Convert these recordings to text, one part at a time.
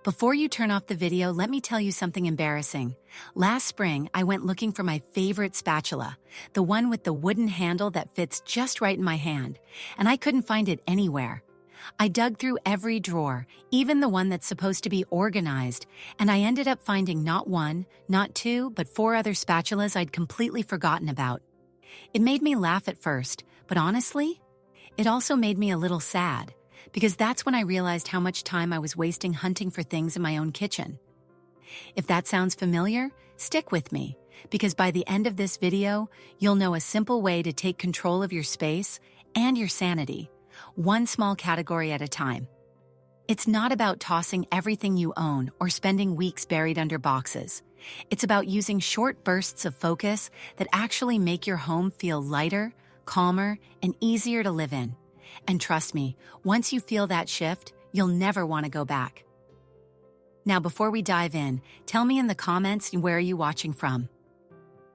Before you turn off the video, let me tell you something embarrassing. Last spring, I went looking for my favorite spatula, the one with the wooden handle that fits just right in my hand, and I couldn't find it anywhere. I dug through every drawer, even the one that's supposed to be organized, and I ended up finding not one, not two, but 4 other spatulas I'd completely forgotten about. It made me laugh at first, but honestly, it also made me a little sad, because that's when I realized how much time I was wasting hunting for things in my own kitchen. If that sounds familiar, stick with me, because by the end of this video, you'll know a simple way to take control of your space and your sanity, one small category at a time. It's not about tossing everything you own or spending weeks buried under boxes. It's about using short bursts of focus that actually make your home feel lighter, calmer, and easier to live in. And trust me, once you feel that shift, you'll never want to go back. Now, before we dive in, tell me in the comments where are you watching from.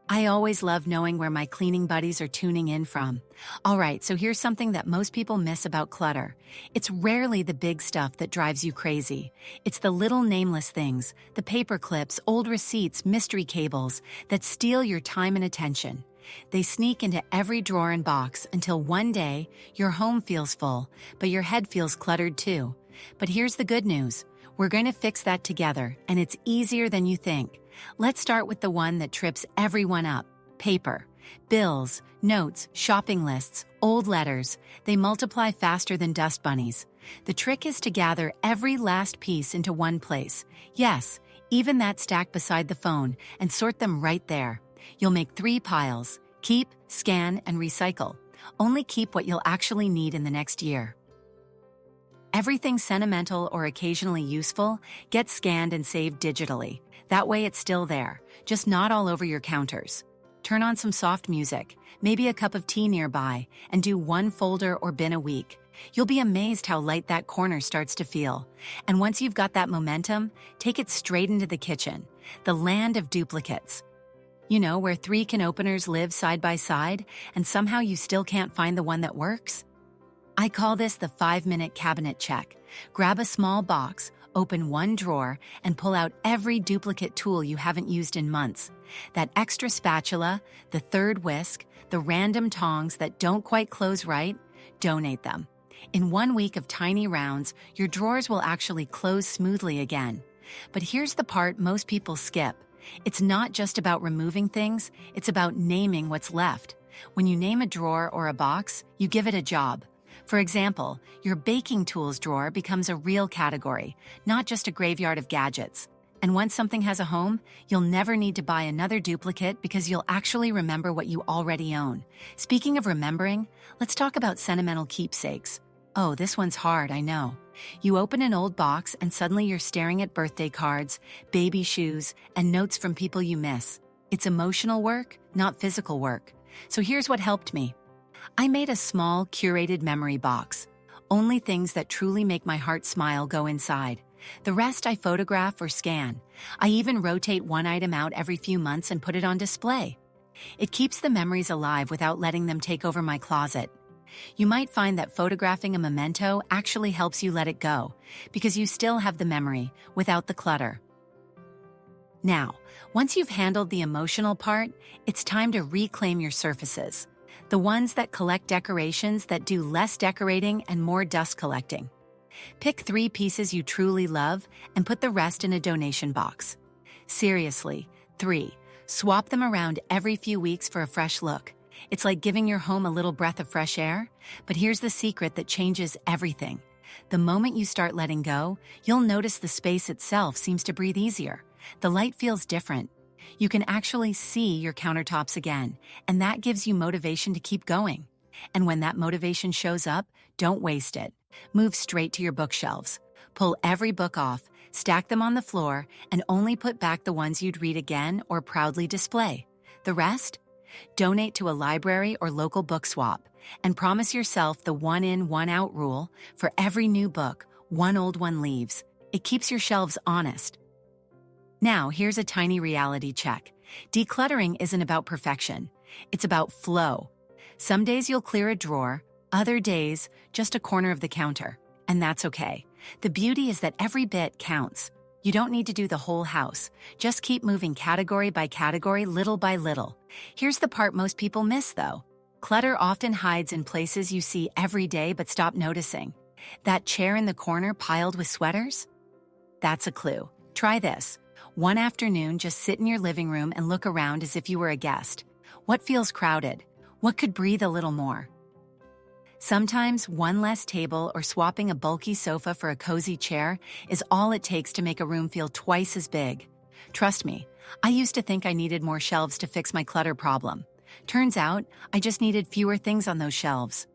I always love knowing where my cleaning buddies are tuning in from. Alright, so here's something that most people miss about clutter. It's rarely the big stuff that drives you crazy. It's the little nameless things, the paper clips, old receipts, mystery cables, that steal your time and attention. They sneak into every drawer and box until one day, your home feels full, but your head feels cluttered too. But here's the good news. We're going to fix that together, and it's easier than you think. Let's start with the one that trips everyone up: paper. Bills, notes, shopping lists, old letters. They multiply faster than dust bunnies. The trick is to gather every last piece into one place. Yes, even that stack beside the phone, and sort them right there. You'll make 3 piles: keep, scan, and recycle. Only keep what you'll actually need in the next year. Everything sentimental or occasionally useful gets scanned and saved digitally. That way it's still there, just not all over your counters. Turn on some soft music, maybe a cup of tea nearby, and do 1 folder or bin a week. You'll be amazed how light that corner starts to feel. And once you've got that momentum, take it straight into the kitchen, the land of duplicates. You know, where 3 can openers live side by side, and somehow you still can't find the one that works? I call this the 5-minute cabinet check. Grab a small box, open 1 drawer, and pull out every duplicate tool you haven't used in months. That extra spatula, the 3rd whisk, the random tongs that don't quite close right, donate them. In 1 week of tiny rounds, your drawers will actually close smoothly again. But here's the part most people skip. It's not just about removing things, it's about naming what's left. When you name a drawer or a box, you give it a job. For example, your baking tools drawer becomes a real category, not just a graveyard of gadgets. And once something has a home, you'll never need to buy another duplicate because you'll actually remember what you already own. Speaking of remembering, let's talk about sentimental keepsakes. Oh, this one's hard, I know. You open an old box and suddenly you're staring at birthday cards, baby shoes, and notes from people you miss. It's emotional work, not physical work. So here's what helped me. I made a small, curated memory box. Only things that truly make my heart smile go inside. The rest I photograph or scan. I even rotate one item out every few months and put it on display. It keeps the memories alive without letting them take over my closet. You might find that photographing a memento actually helps you let it go, because you still have the memory without the clutter. Now, once you've handled the emotional part, it's time to reclaim your surfaces. The ones that collect decorations that do less decorating and more dust collecting. Pick 3 pieces you truly love and put the rest in a donation box. Seriously, 3. Swap them around every few weeks for a fresh look. It's like giving your home a little breath of fresh air, but here's the secret that changes everything. The moment you start letting go, you'll notice the space itself seems to breathe easier. The light feels different. You can actually see your countertops again, and that gives you motivation to keep going. And when that motivation shows up, don't waste it. Move straight to your bookshelves. Pull every book off, stack them on the floor, and only put back the ones you'd read again or proudly display. The rest? Donate to a library or local book swap, and promise yourself the 1 in, 1 out rule. For every new book, 1 old one leaves. It keeps your shelves honest. Now, here's a tiny reality check. Decluttering isn't about perfection. It's about flow. Some days you'll clear a drawer, other days, just a corner of the counter. And that's okay. The beauty is that every bit counts. You don't need to do the whole house. Just keep moving category by category, little by little. Here's the part most people miss, though. Clutter often hides in places you see every day but stop noticing. That chair in the corner piled with sweaters? That's a clue. Try this. One afternoon, just sit in your living room and look around as if you were a guest. What feels crowded? What could breathe a little more? Sometimes one less table or swapping a bulky sofa for a cozy chair is all it takes to make a room feel twice as big. Trust me, I used to think I needed more shelves to fix my clutter problem. Turns out, I just needed fewer things on those shelves.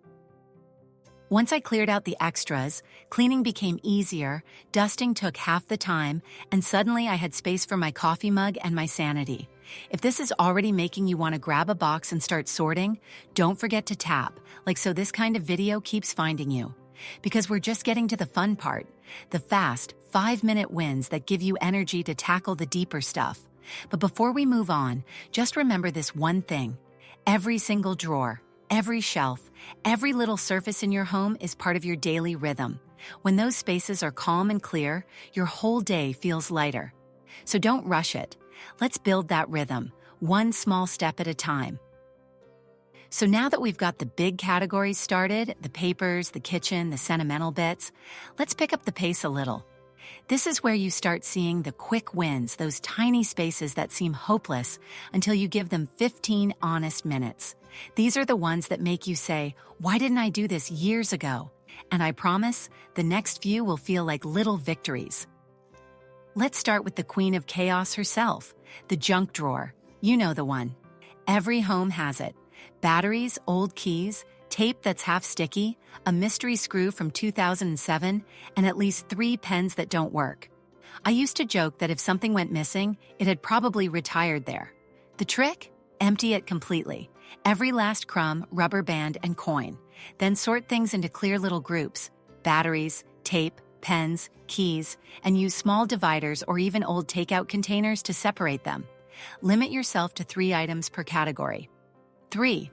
Once I cleared out the extras, cleaning became easier, dusting took half the time, and suddenly I had space for my coffee mug and my sanity. If this is already making you want to grab a box and start sorting, don't forget to tap, like so this kind of video keeps finding you. Because we're just getting to the fun part, the fast, 5-minute wins that give you energy to tackle the deeper stuff. But before we move on, just remember this one thing. Every single drawer, every shelf, every little surface in your home is part of your daily rhythm. When those spaces are calm and clear, your whole day feels lighter. So don't rush it. Let's build that rhythm, one small step at a time. So now that we've got the big categories started, the papers, the kitchen, the sentimental bits, let's pick up the pace a little. This is where you start seeing the quick wins, those tiny spaces that seem hopeless until you give them 15 honest minutes. These are the ones that make you say, "Why didn't I do this years ago?" And I promise, the next few will feel like little victories. Let's start with the queen of chaos herself, the junk drawer. You know the one. Every home has it. Batteries, old keys, tape that's half sticky, a mystery screw from 2007, and at least 3 pens that don't work. I used to joke that if something went missing, it had probably retired there. The trick? Empty it completely. Every last crumb, rubber band, and coin. Then sort things into clear little groups. Batteries, tape, pens, keys, and use small dividers or even old takeout containers to separate them. Limit yourself to 3 items per category. 3.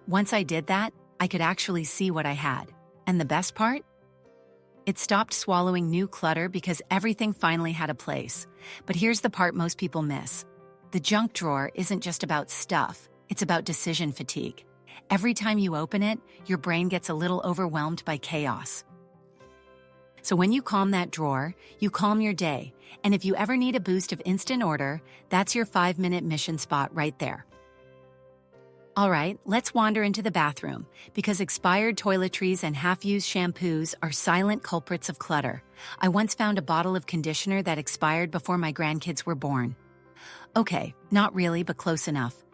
Once I did that, I could actually see what I had. And the best part? It stopped swallowing new clutter because everything finally had a place. But here's the part most people miss. The junk drawer isn't just about stuff, it's about decision fatigue. Every time you open it, your brain gets a little overwhelmed by chaos. So when you calm that drawer, you calm your day. And if you ever need a boost of instant order, that's your 5-minute mission spot right there. All right, let's wander into the bathroom, because expired toiletries and half-used shampoos are silent culprits of clutter. I once found a bottle of conditioner that expired before my grandkids were born. Okay, not really, but close enough.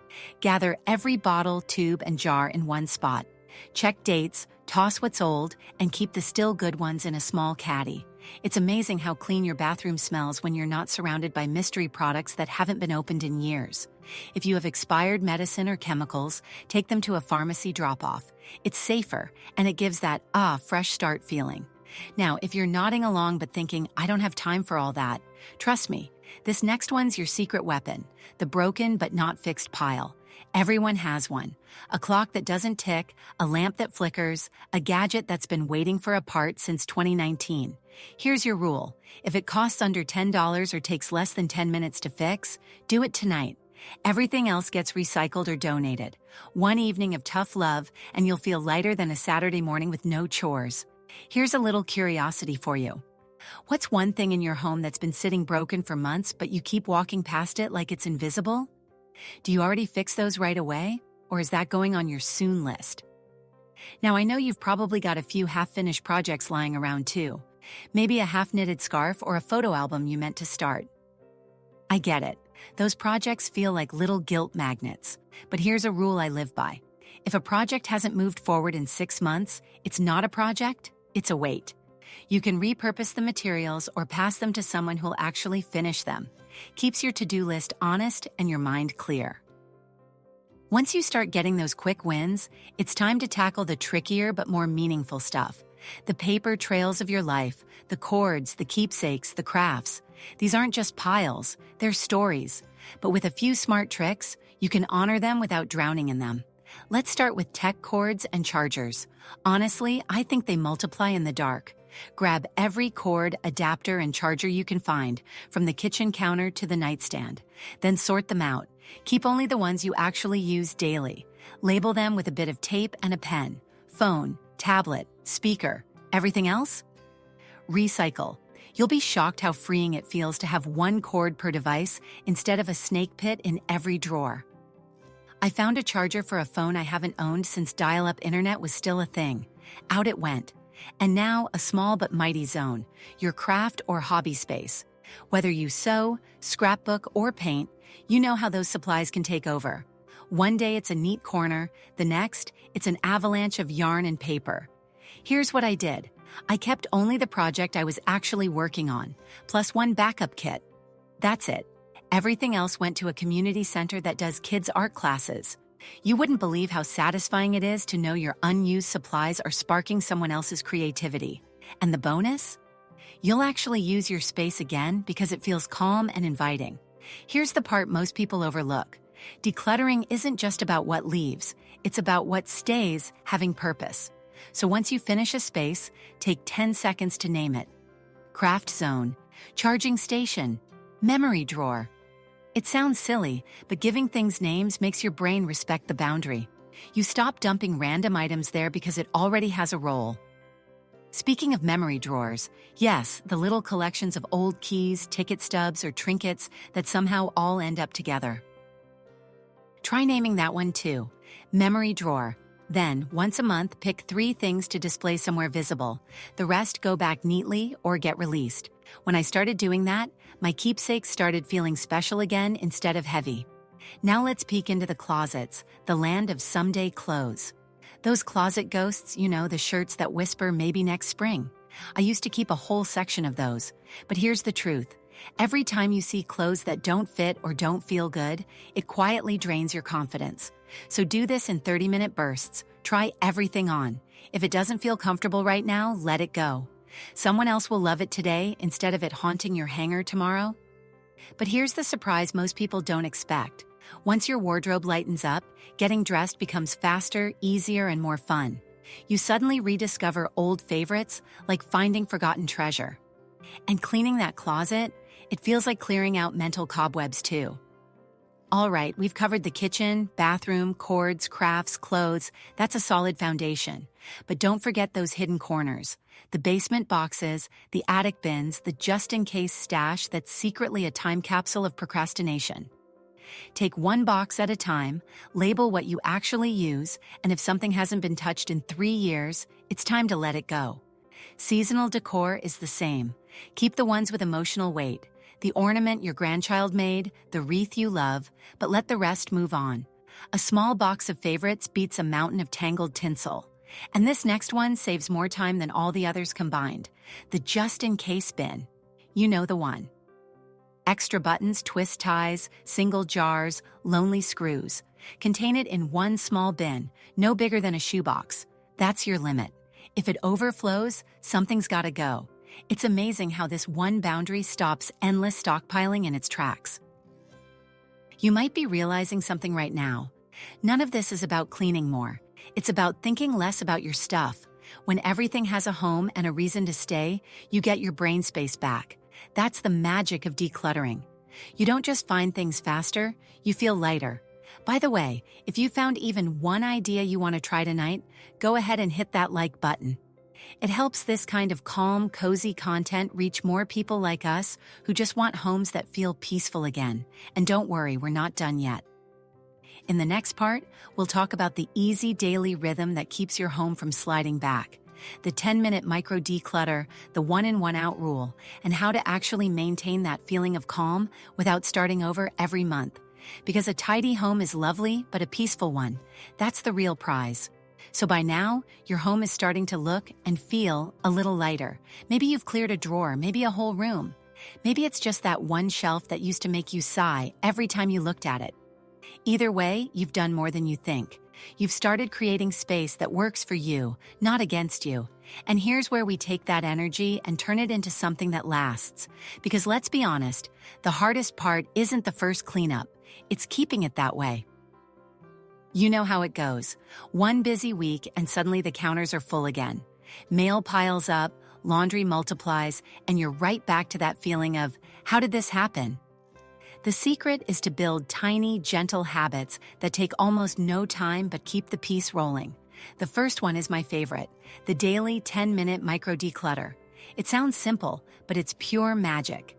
Gather every bottle, tube, and jar in one spot. Check dates, toss what's old, and keep the still good ones in a small caddy. It's amazing how clean your bathroom smells when you're not surrounded by mystery products that haven't been opened in years. If you have expired medicine or chemicals, take them to a pharmacy drop-off. It's safer, and it gives that, fresh start feeling. Now, if you're nodding along but thinking, I don't have time for all that, trust me, this next one's your secret weapon, the broken but not fixed pile. Everyone has one. A clock that doesn't tick, a lamp that flickers, a gadget that's been waiting for a part since 2019. Here's your rule. If it costs under $10 or takes less than 10 minutes to fix, do it tonight. Everything else gets recycled or donated. One evening of tough love, and you'll feel lighter than a Saturday morning with no chores. Here's a little curiosity for you. What's one thing in your home that's been sitting broken for months, but you keep walking past it like it's invisible? Do you already fix those right away, or is that going on your soon list? Now, I know you've probably got a few half-finished projects lying around too. Maybe a half-knitted scarf or a photo album you meant to start. I get it. Those projects feel like little guilt magnets. But here's a rule I live by. If a project hasn't moved forward in 6 months, it's not a project, it's a wait. You can repurpose the materials or pass them to someone who'll actually finish them. Keeps your to-do list honest and your mind clear. Once you start getting those quick wins, it's time to tackle the trickier but more meaningful stuff. The paper trails of your life, the cords, the keepsakes, the crafts. These aren't just piles, they're stories. But with a few smart tricks, you can honor them without drowning in them. Let's start with tech cords and chargers. Honestly, I think they multiply in the dark. Grab every cord, adapter, and charger you can find, from the kitchen counter to the nightstand. Then sort them out. Keep only the ones you actually use daily. Label them with a bit of tape and a pen. Phone, tablet, speaker. Everything else? Recycle. You'll be shocked how freeing it feels to have one cord per device instead of a snake pit in every drawer. I found a charger for a phone I haven't owned since dial-up internet was still a thing. Out it went. And now a small but mighty zone, your craft or hobby space. Whether you sew, scrapbook, or paint, you know how those supplies can take over. One day it's a neat corner, the next, it's an avalanche of yarn and paper. Here's what I did. I kept only the project I was actually working on, plus one backup kit. That's it. Everything else went to a community center that does kids' art classes. You wouldn't believe how satisfying it is to know your unused supplies are sparking someone else's creativity. And the bonus? You'll actually use your space again because it feels calm and inviting. Here's the part most people overlook. Decluttering isn't just about what leaves, it's about what stays having purpose. So once you finish a space, take 10 seconds to name it. Craft zone, charging station, memory drawer. It sounds silly, but giving things names makes your brain respect the boundary. You stop dumping random items there because it already has a role. Speaking of memory drawers, yes, the little collections of old keys, ticket stubs, or trinkets that somehow all end up together. Try naming that one too. Memory drawer. Then, once a month, pick 3 things to display somewhere visible. The rest go back neatly or get released. When I started doing that, my keepsakes started feeling special again instead of heavy. Now let's peek into the closets, the land of someday clothes. Those closet ghosts, you know, the shirts that whisper maybe next spring. I used to keep a whole section of those. But here's the truth. Every time you see clothes that don't fit or don't feel good, it quietly drains your confidence. So do this in 30-minute bursts. Try everything on. If it doesn't feel comfortable right now, let it go. Someone else will love it today instead of it haunting your hanger tomorrow. But here's the surprise most people don't expect. Once your wardrobe lightens up, getting dressed becomes faster, easier, and more fun. You suddenly rediscover old favorites, like finding forgotten treasure. And cleaning that closet, it feels like clearing out mental cobwebs too. All right, we've covered the kitchen, bathroom, cords, crafts, clothes. That's a solid foundation. But don't forget those hidden corners. The basement boxes, the attic bins, the just-in-case stash that's secretly a time capsule of procrastination. Take one box at a time, label what you actually use, and if something hasn't been touched in 3 years, it's time to let it go. Seasonal decor is the same. Keep the ones with emotional weight. The ornament your grandchild made, the wreath you love, but let the rest move on. A small box of favorites beats a mountain of tangled tinsel. And this next one saves more time than all the others combined. The just-in-case bin. You know the one. Extra buttons, twist ties, single jars, lonely screws. Contain it in one small bin, no bigger than a shoebox. That's your limit. If it overflows, something's gotta go. It's amazing how this one boundary stops endless stockpiling in its tracks. You might be realizing something right now. None of this is about cleaning more. It's about thinking less about your stuff. When everything has a home and a reason to stay, you get your brain space back. That's the magic of decluttering. You don't just find things faster, you feel lighter. By the way, if you found even one idea you want to try tonight, go ahead and hit that like button. It helps this kind of calm, cozy content reach more people like us who just want homes that feel peaceful again. And don't worry, we're not done yet. In the next part, we'll talk about the easy daily rhythm that keeps your home from sliding back, the 10-minute micro declutter, the one-in, one-out rule, and how to actually maintain that feeling of calm without starting over every month. Because a tidy home is lovely, but a peaceful one, that's the real prize. So by now, your home is starting to look and feel a little lighter. Maybe you've cleared a drawer, maybe a whole room. Maybe it's just that one shelf that used to make you sigh every time you looked at it. Either way, you've done more than you think. You've started creating space that works for you, not against you. And here's where we take that energy and turn it into something that lasts. Because let's be honest, the hardest part isn't the first cleanup. It's keeping it that way. You know how it goes. One busy week and suddenly the counters are full again. Mail piles up, laundry multiplies, and you're right back to that feeling of, how did this happen? The secret is to build tiny, gentle habits that take almost no time but keep the piece rolling. The first one is my favorite, the daily 10-minute micro-declutter. It sounds simple, but it's pure magic.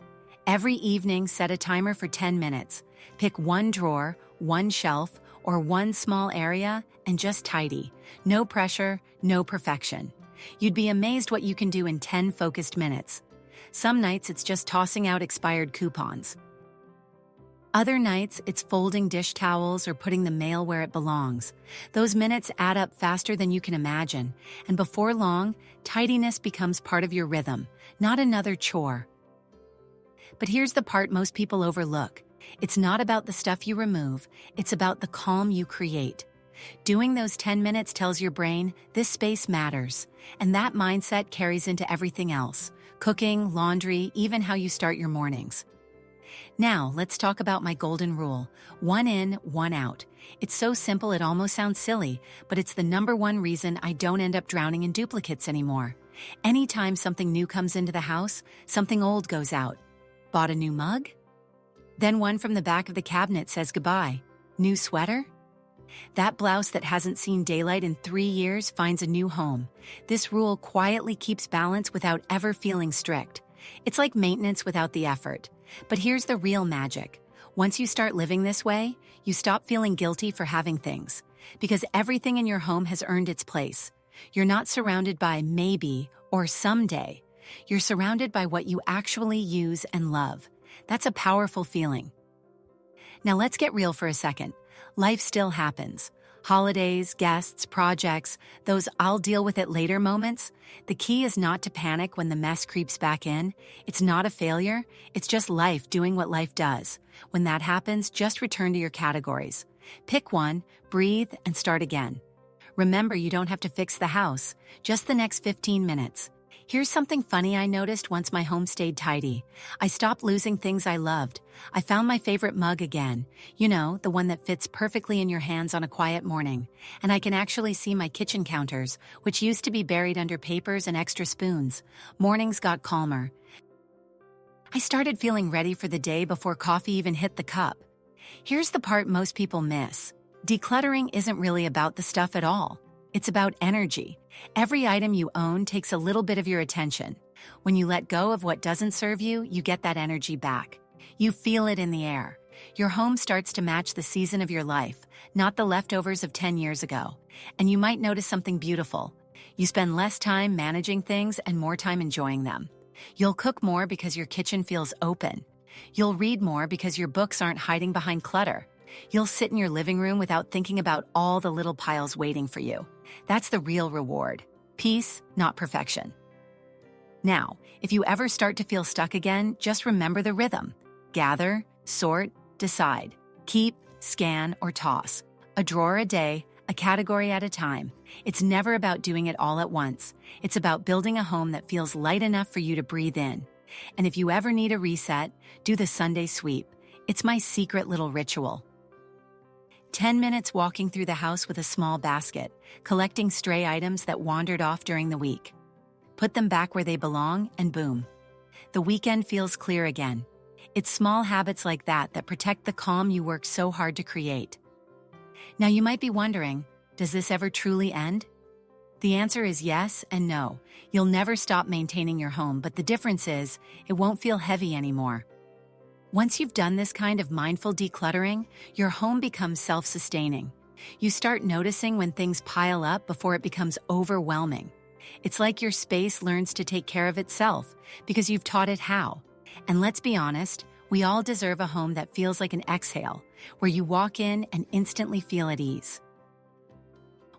Every evening, set a timer for 10 minutes. Pick one drawer, one shelf, or one small area, and just tidy. No pressure, no perfection. You'd be amazed what you can do in 10 focused minutes. Some nights it's just tossing out expired coupons. Other nights, it's folding dish towels or putting the mail where it belongs. Those minutes add up faster than you can imagine, and before long, tidiness becomes part of your rhythm, not another chore. But here's the part most people overlook. It's not about the stuff you remove, it's about the calm you create. Doing those 10 minutes tells your brain, this space matters, and that mindset carries into everything else, cooking, laundry, even how you start your mornings. Now, let's talk about my golden rule. 1 in, 1 out. It's so simple it almost sounds silly, but it's the number one reason I don't end up drowning in duplicates anymore. Anytime something new comes into the house, something old goes out. Bought a new mug? Then one from the back of the cabinet says goodbye. New sweater? That blouse that hasn't seen daylight in 3 years finds a new home. This rule quietly keeps balance without ever feeling strict. It's like maintenance without the effort. But here's the real magic. Once you start living this way, you stop feeling guilty for having things, because everything in your home has earned its place. You're not surrounded by maybe or someday. You're surrounded by what you actually use and love. That's a powerful feeling. Now let's get real for a second. Life still happens. Holidays, guests, projects, those I'll deal with it later moments. The key is not to panic when the mess creeps back in. It's not a failure. It's just life doing what life does. When that happens, just return to your categories. Pick one, breathe, and start again. Remember, you don't have to fix the house, just the next 15 minutes. Here's something funny I noticed once my home stayed tidy. I stopped losing things I loved. I found my favorite mug again. You know, the one that fits perfectly in your hands on a quiet morning. And I can actually see my kitchen counters, which used to be buried under papers and extra spoons. Mornings got calmer. I started feeling ready for the day before coffee even hit the cup. Here's the part most people miss. Decluttering isn't really about the stuff at all. It's about energy. Every item you own takes a little bit of your attention. When you let go of what doesn't serve you, you get that energy back. You feel it in the air. Your home starts to match the season of your life, not the leftovers of 10 years ago. And you might notice something beautiful. You spend less time managing things and more time enjoying them. You'll cook more because your kitchen feels open. You'll read more because your books aren't hiding behind clutter. You'll sit in your living room without thinking about all the little piles waiting for you. That's the real reward. Peace, not perfection. Now, if you ever start to feel stuck again, just remember the rhythm. Gather, sort, decide. Keep, scan, or toss. A drawer a day, a category at a time. It's never about doing it all at once. It's about building a home that feels light enough for you to breathe in. And if you ever need a reset, do the Sunday sweep. It's my secret little ritual. 10 minutes walking through the house with a small basket, collecting stray items that wandered off during the week. Put them back where they belong, and boom. The weekend feels clear again. It's small habits like that that protect the calm you work so hard to create. Now you might be wondering, does this ever truly end? The answer is yes and no. You'll never stop maintaining your home, but the difference is, it won't feel heavy anymore. Once you've done this kind of mindful decluttering, your home becomes self-sustaining. You start noticing when things pile up before it becomes overwhelming. It's like your space learns to take care of itself because you've taught it how. And let's be honest, we all deserve a home that feels like an exhale, where you walk in and instantly feel at ease.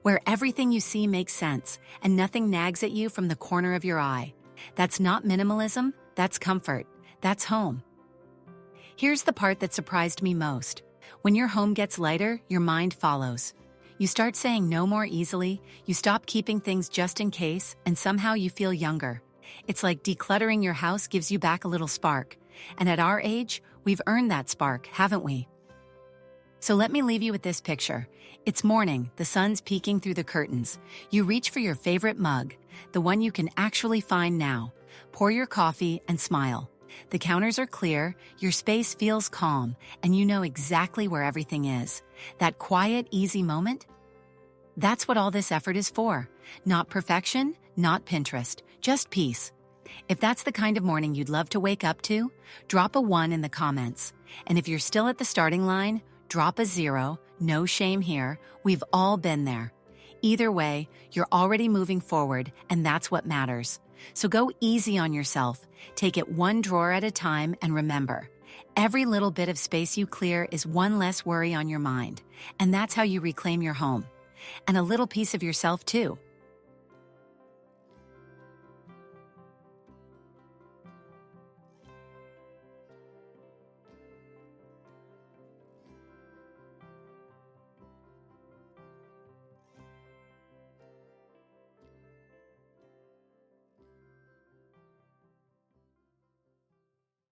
Where everything you see makes sense and nothing nags at you from the corner of your eye. That's not minimalism, that's comfort, that's home. Here's the part that surprised me most. When your home gets lighter, your mind follows. You start saying no more easily, you stop keeping things just in case, and somehow you feel younger. It's like decluttering your house gives you back a little spark. And at our age, we've earned that spark, haven't we? So let me leave you with this picture. It's morning, the sun's peeking through the curtains. You reach for your favorite mug, the one you can actually find now. Pour your coffee and smile. The counters are clear, your space feels calm, and you know exactly where everything is. That quiet, easy moment? That's what all this effort is for. Not perfection, not Pinterest, just peace. If that's the kind of morning you'd love to wake up to, drop a 1 in the comments. And if you're still at the starting line, drop a 0, no shame here, we've all been there. Either way, you're already moving forward, and that's what matters. So go easy on yourself, take it one drawer at a time, and remember, every little bit of space you clear is one less worry on your mind, and that's how you reclaim your home. And a little piece of yourself too.